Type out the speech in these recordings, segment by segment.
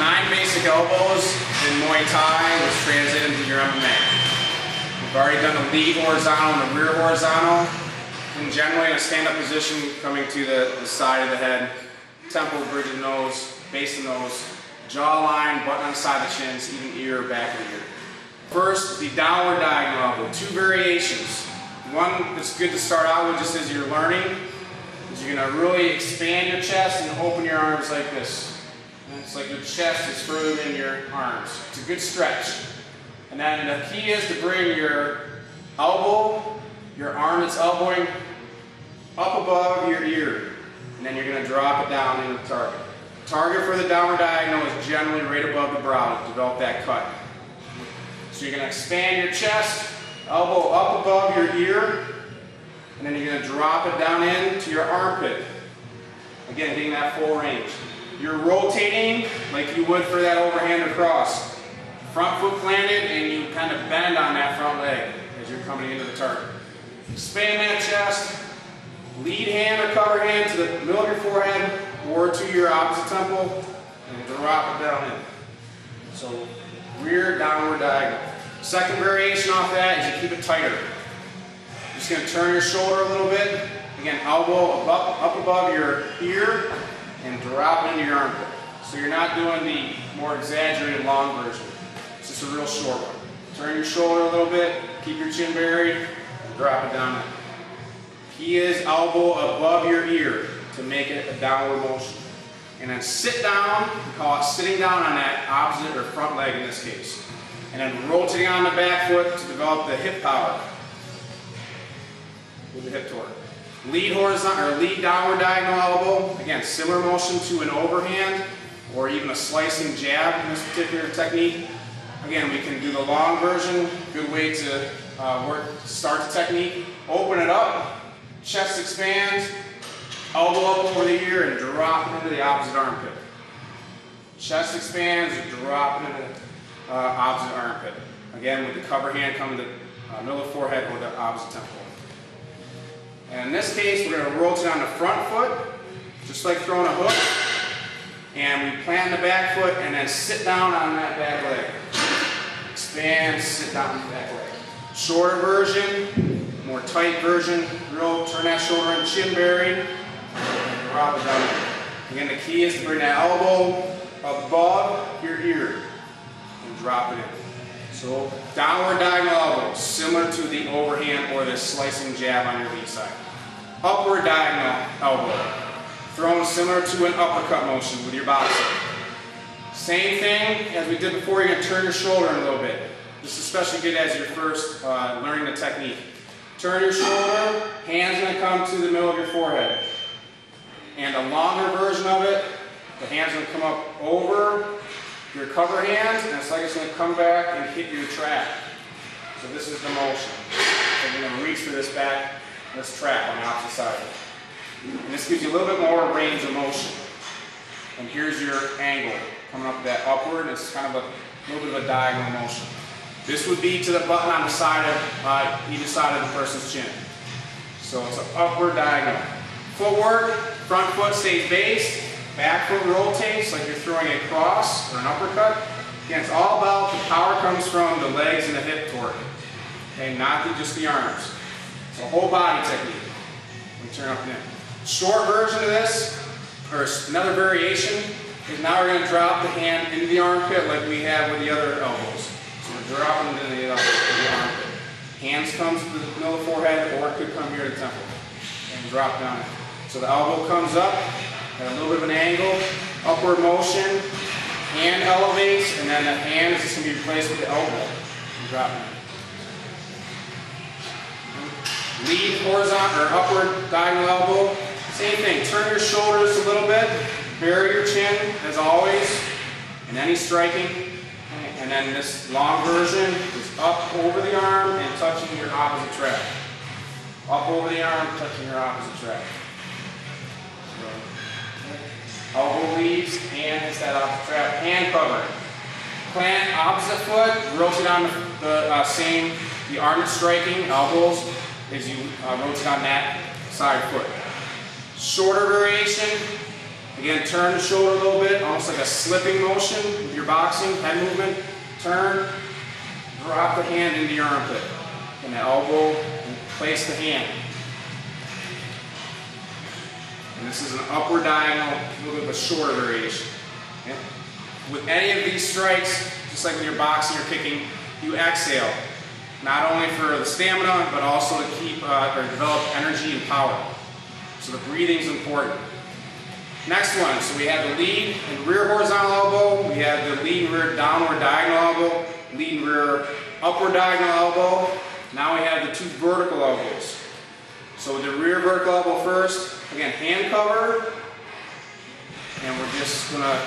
9 basic elbows in Muay Thai, which translate into your MMA. We've already done the lead horizontal and the rear horizontal. And generally in a stand-up position, coming to the side of the head, temple, bridge of the nose, base of the nose, jawline, button on the side of the chins, even ear, back of the ear. First, the downward diagonal elbow. 2 variations. One that's good to start out with just as you're learning is you're going to really expand your chest and open your arms like this. And it's like your chest is further than your arms. It's a good stretch. And then the key is to bring your elbow, your arm that's elbowing, up above your ear. And then you're going to drop it down into the target. Target for the downward diagonal is generally right above the brow to develop that cut. So you're going to expand your chest, elbow up above your ear, and then you're going to drop it down into your armpit. Again, getting that full range. You're rotating like you would for that overhand across. Front foot planted, and you kind of bend on that front leg as you're coming into the target. Expand that chest, lead hand or cover hand to the middle of your forehead or to your opposite temple, and drop it down in. So rear downward diagonal. Second variation off that is you keep it tighter. You're just going to turn your shoulder a little bit. Again, elbow up above your ear and drop it into your armpit. So you're not doing the more exaggerated long version. It's just a real short one. Turn your shoulder a little bit, keep your chin buried, and drop it down in. Key is elbow above your ear to make it a downward motion. And then sit down, we call it sitting down on that opposite or front leg in this case. And then rotating on the back foot to develop the hip power with the hip torque. Lead horizontal or lead downward diagonal elbow. Again, similar motion to an overhand or even a slicing jab in this particular technique. Again, we can do the long version. Good way to start the technique. Open it up, chest expands, elbow up over the ear and drop it into the opposite armpit. Chest expands, drop it into the opposite armpit. Again, with the cover hand coming to the middle of the forehead or the opposite temple. And in this case, we're going to rotate on the front foot, just like throwing a hook. And we plant the back foot and then sit down on that back leg. Expand, sit down on the back leg. Shorter version, more tight version. Real, turn that shoulder and chin buried. And drop it down. Again, the key is to bring that elbow above your ear and drop it in. So downward diagonal elbow, similar to the overhand or the slicing jab on your lead side. Upward diagonal elbow, thrown similar to an uppercut motion with your body side. Same thing as we did before, you're going to turn your shoulder in a little bit. This is especially good as you're first learning the technique. Turn your shoulder, hands going to come to the middle of your forehead. And a longer version of it, the hand's going to come up over your cover hand, and it's like it's going to come back and hit your trap. So this is the motion. So you're going to reach for this back, this trap on the opposite side. And this gives you a little bit more range of motion. And here's your angle coming up that upward. It's kind of a little bit of a diagonal motion. This would be to the button on the side of either side of the person's chin. So it's an upward diagonal. Footwork, front foot stays based. Back foot rotates like you're throwing a cross or an uppercut. Again, it's all about the power comes from the legs and the hip torque. Okay, not just the arms. It's a whole body technique. Let me turn up and in. Short version of this, or another variation, is now we're going to drop the hand into the armpit like we have with the other elbows. So we're dropping it into the armpit. Hands come to the middle of the forehead, or it could come here to the temple. And drop down. So the elbow comes up. At a little bit of an angle, upward motion, hand elevates, and then the hand is just going to be replaced with the elbow. And drop it. Lead horizontal or upward diagonal elbow. Same thing. Turn your shoulders a little bit, bury your chin as always, and any striking. And then this long version is up over the arm and touching your opposite trap. Up over the arm, touching your opposite trap. Elbow leaves, hand hits that opposite trap, hand cover. Plant opposite foot, rotate on the arm is striking, elbows, as you rotate on that side foot. Shorter variation, again turn the shoulder a little bit, almost like a slipping motion with your boxing, head movement, turn, drop the hand into your armpit. And the elbow, and place the hand. And this is an upward diagonal, a little bit of a shorter variation. Okay? With any of these strikes, just like when you're boxing or kicking, you exhale. Not only for the stamina, but also to keep or develop energy and power. So the breathing is important. Next one, so we have the lead and rear horizontal elbow, we have the lead and rear downward diagonal elbow, lead and rear upward diagonal elbow. Now we have the two vertical elbows. So with the rear vertical elbow first, again, hand cover, and we're just going to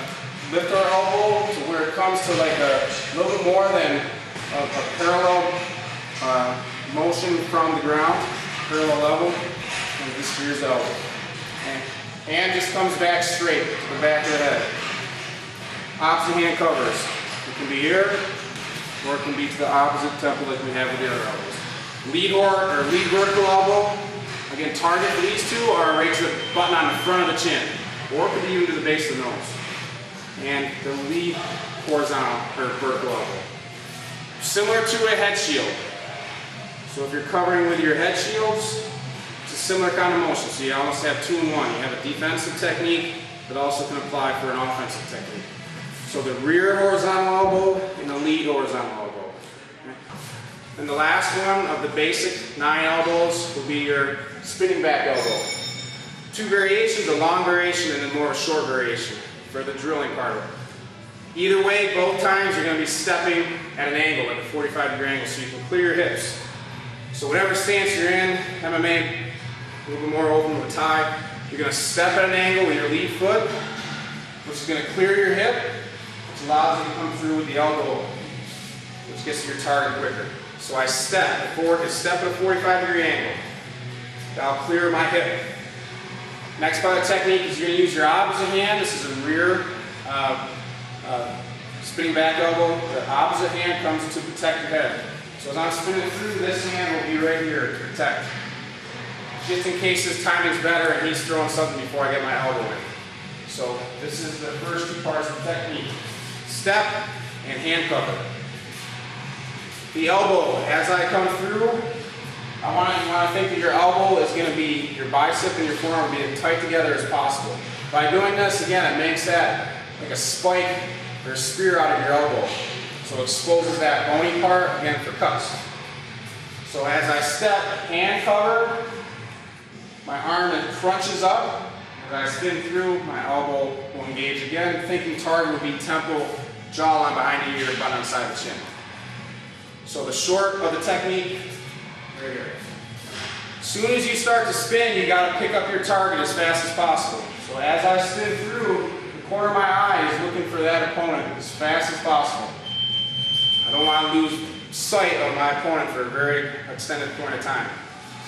lift our elbow to where it comes to like a little bit more than a parallel motion from the ground, parallel level, and just rears the elbow. Okay. Hand just comes back straight to the back of the head. Opposite hand covers. It can be here, or it can be to the opposite temple like we have with the other elbows. Lead vertical elbow. Again, target for these two are right to the button on the front of the chin, or it could be even to the base of the nose. And the lead horizontal or vertical elbow. Similar to a head shield. So if you're covering with your head shields, it's a similar kind of motion. So you almost have two in one. You have a defensive technique that also can apply for an offensive technique. So the rear horizontal elbow and the lead horizontal elbow. And the last one of the basic 9 elbows will be your spinning back elbow. 2 variations, a long variation and then more of a short variation for the drilling part of it. Either way, both times you're going to be stepping at an angle, like a 45-degree angle, so you can clear your hips. So whatever stance you're in, MMA, a little bit more open with tie, you're going to step at an angle with your lead foot, which is going to clear your hip, which allows you to come through with the elbow, which gets to your target quicker. So I step forward to step at a 45-degree angle. That'll clear my hip. Next part of the technique is you're going to use your opposite hand. This is a rear spinning back elbow. The opposite hand comes to protect your head. So as I'm spinning through, this hand will be right here to protect. Just in case his timing's better and he's throwing something before I get my elbow in. So this is the first 2 parts of the technique. Step and hand cover. The elbow, as I come through, you want to think that your elbow is going to be, your bicep and your forearm will be as tight together as possible. By doing this, again, it makes that like a spike or a spear out of your elbow. So it exposes that bony part, again, for cuts. So as I step, hand cover, my arm then crunches up. As I spin through, my elbow will engage again. Thinking target will be temple, jawline behind the ear, butt on the side of the chin. So the short of the technique, right here. As soon as you start to spin, you got to pick up your target as fast as possible. So as I spin through, the corner of my eye is looking for that opponent as fast as possible. I don't want to lose sight of my opponent for a very extended point of time.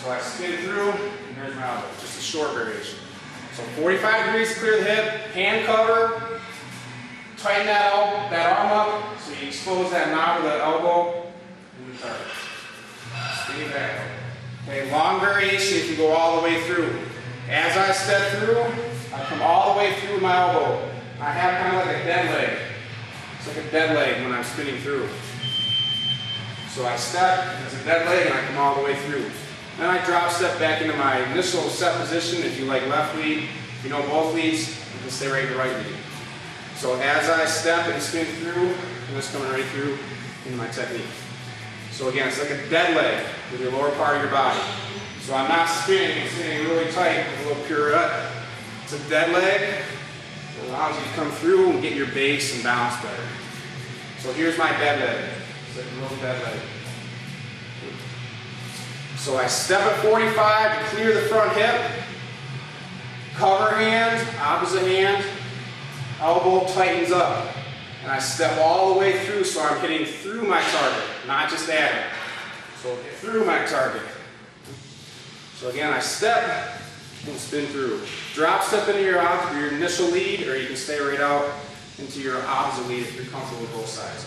So I spin through, and there's my elbow. Just a short variation. So 45 degrees to clear the hip, hand cover, tighten that arm up so you expose that knob of the elbow. Spinning back. Okay, long variation if you go all the way through. As I step through, I come all the way through with my elbow. I have kind of like a dead leg. It's like a dead leg when I'm spinning through. So I step, it's a dead leg, and I come all the way through. Then I drop step back into my initial set position. If you like left lead, if you know both leads, you can stay right in the right lead. So as I step and spin through, I'm just coming right through into my technique. So again, it's like a dead leg with your lower part of your body. So I'm not spinning, I'm spinning really tight with a little pirouette. It's a dead leg. It allows you to come through and get your base and balance better. So here's my dead leg. It's like a little dead leg. So I step at 45 to clear the front hip. Cover hand, opposite hand, elbow tightens up. And I step all the way through so I'm hitting through my target, not just at it. So through my target. So again, I step and spin through. Drop step into your initial lead, or you can stay right out into your opposite lead if you're comfortable with both sides.